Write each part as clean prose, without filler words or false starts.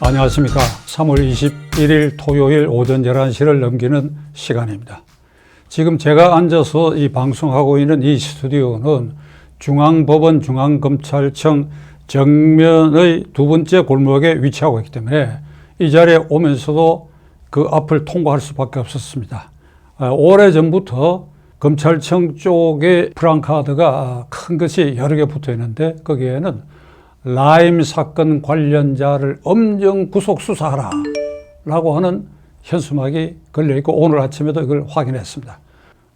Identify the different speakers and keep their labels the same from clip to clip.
Speaker 1: 안녕하십니까. 3월 21일 토요일 오전 11시를 넘기는 시간입니다. 지금 제가 앉아서 이 방송하고 있는 이 스튜디오는 중앙법원 중앙검찰청 정면의 두 번째 골목에 위치하고 있기 때문에 이 자리에 오면서도 그 앞을 통과할 수밖에 없었습니다. 오래전부터 검찰청 쪽에 프랑카드가 큰 것이 여러 개 붙어 있는데 거기에는 라임 사건 관련자를 엄정 구속 수사하라 라고 하는 현수막이 걸려있고 오늘 아침에도 이걸 확인했습니다.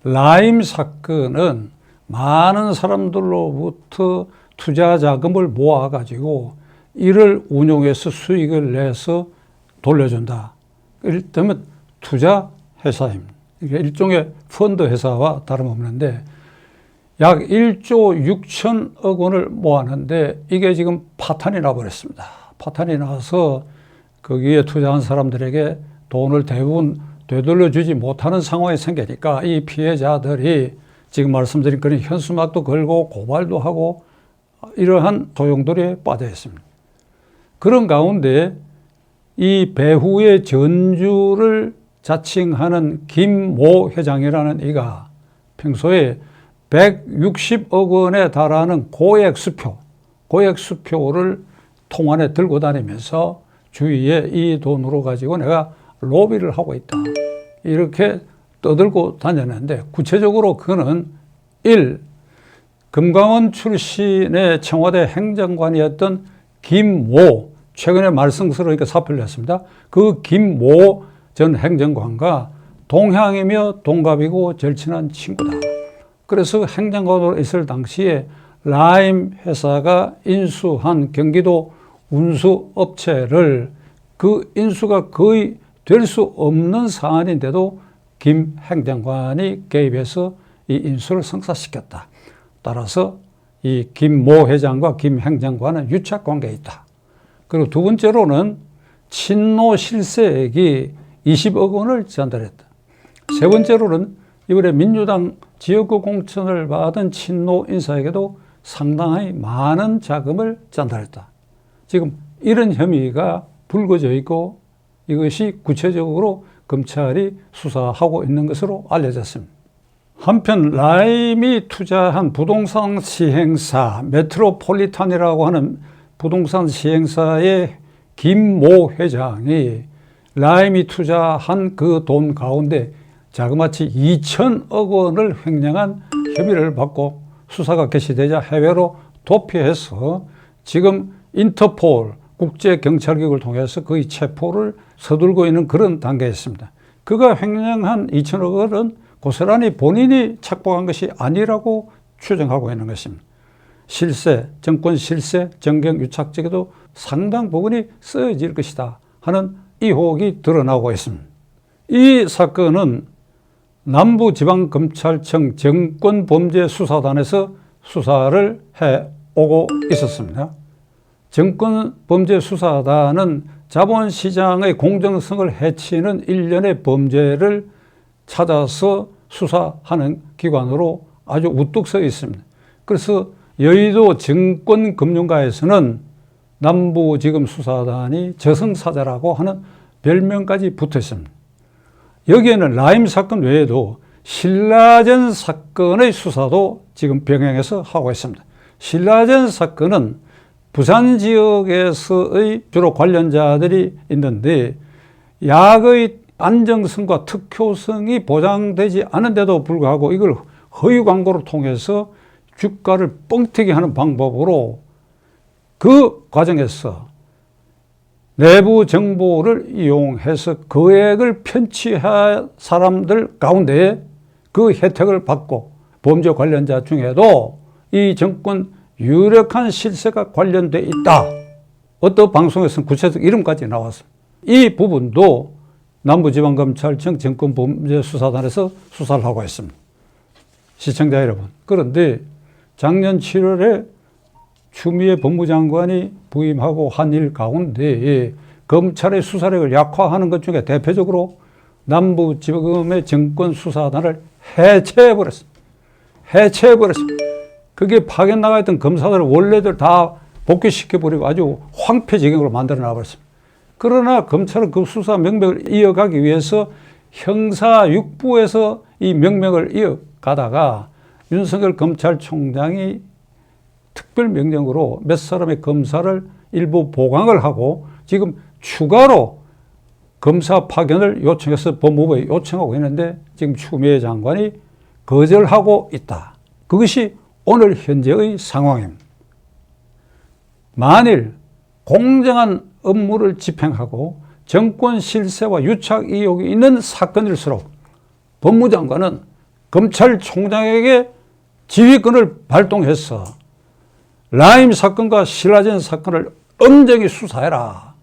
Speaker 1: 라임 사건은 많은 사람들로부터 투자 자금을 모아가지고 이를 운용해서 수익을 내서 돌려준다. 이를테면 투자 회사입니다. 일종의 펀드 회사와 다름없는데 약 1조 6천억 원을 모았는데 이게 지금 파탄이 나버렸습니다. 파탄이 나서 거기에 투자한 사람들에게 돈을 대부분 되돌려주지 못하는 상황이 생기니까 이 피해자들이 지금 말씀드린 그런 현수막도 걸고 고발도 하고 이러한 소용돌이에 빠져 있습니다. 그런 가운데 이 배후의 전주를 자칭하는 김모 회장이라는 이가 평소에 160억 원에 달하는 고액 수표를 통안에 들고 다니면서 주위에 이 돈으로 가지고 내가 로비를 하고 있다. 이렇게 떠들고 다녔는데 구체적으로 그는 1. 금강원 출신의 청와대 행정관이었던 김모, 최근에 말썽스러우니까 사표를 냈습니다. 그 김모 전 행정관과 동향이며 동갑이고 절친한 친구다. 그래서 행정관으로 있을 당시에 라임 회사가 인수한 경기도 운수업체를 그 인수가 거의 될 수 없는 사안인데도 김 행정관이 개입해서 이 인수를 성사시켰다. 따라서 이 김모 회장과 김 행정관은 유착 관계에 있다. 그리고 두 번째로는 친노 실세액이 20억 원을 전달했다. 세 번째로는 이번에 민주당 지역구 공천을 받은 친노 인사에게도 상당히 많은 자금을 전달했다. 지금 이런 혐의가 불거져 있고 이것이 구체적으로 검찰이 수사하고 있는 것으로 알려졌습니다. 한편 라임이 투자한 부동산 시행사 메트로폴리탄이라고 하는 부동산 시행사의 김모 회장이 라임이 투자한 그 돈 가운데 자그마치 2천억 원을 횡령한 혐의를 받고 수사가 개시되자 해외로 도피해서 지금 인터폴 국제경찰국을 통해서 거의 체포를 서둘고 있는 그런 단계에 있습니다. 그가 횡령한 2천억 원은 고스란히 본인이 착복한 것이 아니라고 추정하고 있는 것입니다. 실세, 정권 실세, 정경 유착적에도 상당 부분이 쓰여질 것이다 하는 의혹이 드러나고 있습니다. 이 사건은 남부지방검찰청 정권범죄수사단에서 수사를 해오고 있었습니다. 정권범죄수사단은 자본시장의 공정성을 해치는 일련의 범죄를 찾아서 수사하는 기관으로 아주 우뚝 서 있습니다. 그래서 여의도 정권금융가에서는 남부지검수사단이 저승사자라고 하는 별명까지 붙어 있습니다. 여기에는 라임 사건 외에도 신라젠 사건의 수사도 지금 병행해서 하고 있습니다. 신라젠 사건은 부산 지역에서의 주로 관련자들이 있는데 약의 안정성과 특효성이 보장되지 않은데도 불구하고 이걸 허위 광고를 통해서 주가를 뻥튀기 하는 방법으로 그 과정에서 내부 정보를 이용해서 거액을 편취한 사람들 가운데 그 혜택을 받고 범죄 관련자 중에도 이 정권 유력한 실세가 관련돼 있다. 어떤 방송에서는 구체적 이름까지 나왔습니다. 이 부분도 남부지방검찰청 정권범죄수사단에서 수사를 하고 있습니다. 시청자 여러분, 그런데 작년 7월에 추미애 법무장관이 부임하고 한 일 가운데 검찰의 수사력을 약화하는 것 중에 대표적으로 남부지검의 정권수사단을 해체해버렸습니다. 그게 파견 나가 있던 검사들을 원래들 다 복귀시켜버리고 아주 황폐지경으로 만들어 놔버렸습니다. 그러나 검찰은 그 수사 명맥을 이어가기 위해서 형사 6부에서 이 명맥을 이어가다가 윤석열 검찰총장이 특별명령으로 몇 사람의 검사를 일부 보강을 하고 지금 추가로 검사 파견을 요청해서 법무부에 요청하고 있는데 지금 추미애 장관이 거절하고 있다. 그것이 오늘 현재의 상황입니다. 만일 공정한 업무를 집행하고 정권 실세와 유착 의혹이 있는 사건일수록 법무장관은 검찰총장에게 지휘권을 발동해서 라임 사건과 신라젠 사건을 엄정히 수사해라.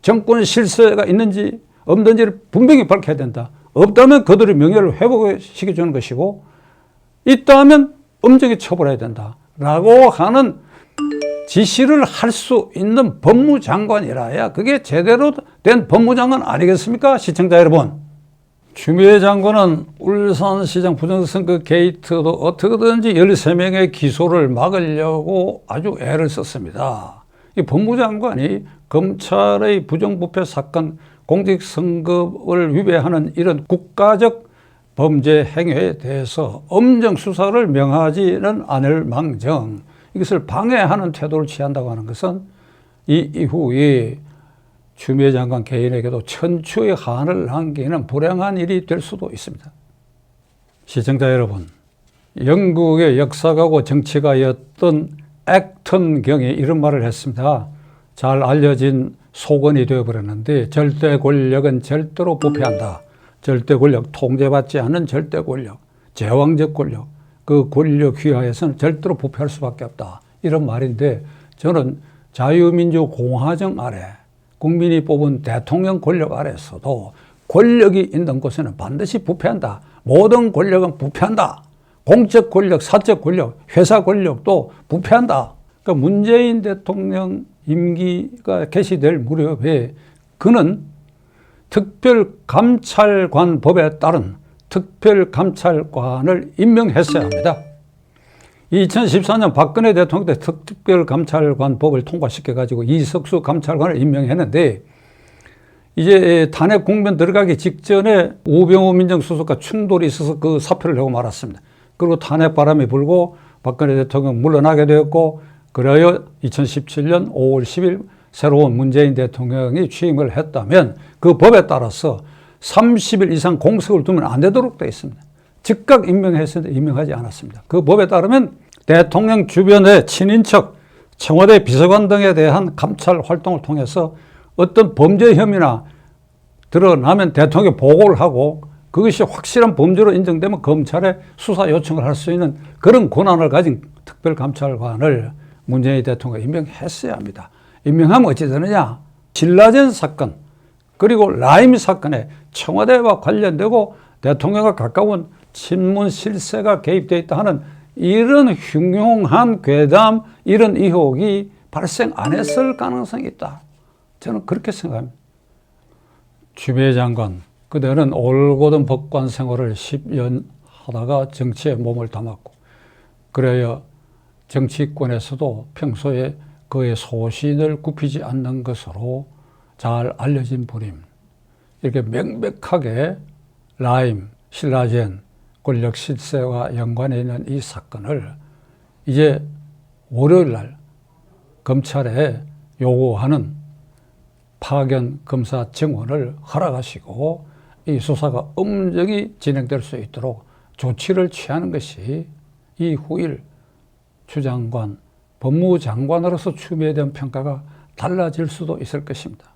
Speaker 1: 정권 실세가 있는지 없는지를 분명히 밝혀야 된다. 없다면 그들의 명예를 회복시켜주는 것이고 있다면 엄정히 처벌해야 된다. 라고 하는 지시를 할 수 있는 법무장관이라야 그게 제대로 된 법무장관 아니겠습니까? 시청자 여러분. 추미애 장관은 울산시장 부정선거 게이트도 어떻게든지 13명의 기소를 막으려고 아주 애를 썼습니다. 이 법무장관이 검찰의 부정부패 사건, 공직선거를 위배하는 이런 국가적 범죄 행위에 대해서 엄정 수사를 명하지는 않을 망정 이것을 방해하는 태도를 취한다고 하는 것은 이 이후에 추미애 장관 개인에게도 천추의 한을 남기는 불행한 일이 될 수도 있습니다. 시청자 여러분, 영국의 역사가고 정치가였던 액턴 경이 이런 말을 했습니다. 잘 알려진 소건이 되어버렸는데 절대 권력은 절대로 부패한다. 절대 권력, 통제받지 않는 절대 권력, 제왕적 권력, 그 권력 휘하에서는 절대로 부패할 수밖에 없다. 이런 말인데 저는 자유민주공화정 아래 국민이 뽑은 대통령 권력 아래서도 권력이 있는 곳에는 반드시 부패한다. 모든 권력은 부패한다. 공적 권력, 사적 권력, 회사 권력도 부패한다. 그러니까 문재인 대통령 임기가 개시될 무렵에 그는 특별감찰관 법에 따른 특별감찰관을 임명했어야 합니다. 2014년 박근혜 대통령 때 특별감찰관 법을 통과시켜가지고 이석수 감찰관을 임명했는데 이제 탄핵 국면 들어가기 직전에 우병우 민정수석과 충돌이 있어서 그 사표를 내고 말았습니다. 그리고 탄핵 바람이 불고 박근혜 대통령 물러나게 되었고 그래야 2017년 5월 10일 새로운 문재인 대통령이 취임을 했다면 그 법에 따라서 30일 이상 공석을 두면 안 되도록 되어 있습니다. 즉각 임명했었는데 임명하지 않았습니다. 그 법에 따르면 대통령 주변의 친인척, 청와대 비서관 등에 대한 감찰 활동을 통해서 어떤 범죄 혐의나 드러나면 대통령에 보고를 하고 그것이 확실한 범죄로 인정되면 검찰에 수사 요청을 할 수 있는 그런 권한을 가진 특별감찰관을 문재인 대통령이 임명했어야 합니다. 임명하면 어찌 되느냐? 신라젠 사건 그리고 라임 사건에 청와대와 관련되고 대통령과 가까운 친문 실세가 개입되어 있다 하는 이런 흉흉한 괴담, 이런 의혹이 발생 안 했을 가능성이 있다. 저는 그렇게 생각합니다. 추미애 장관, 그대는 올곧은 법관 생활을 10년 하다가 정치에 몸을 담았고 그래야 정치권에서도 평소에 그의 소신을 굽히지 않는 것으로 잘 알려진 분입니다. 이렇게 명백하게 라임, 신라젠, 권력 실세와 연관해 있는 이 사건을 이제 월요일 날 검찰에 요구하는 파견 검사 정원을 허락하시고 이 수사가 엄정히 진행될 수 있도록 조치를 취하는 것이 이 후일 추 장관, 법무장관으로서 추미애에 대한 평가가 달라질 수도 있을 것입니다.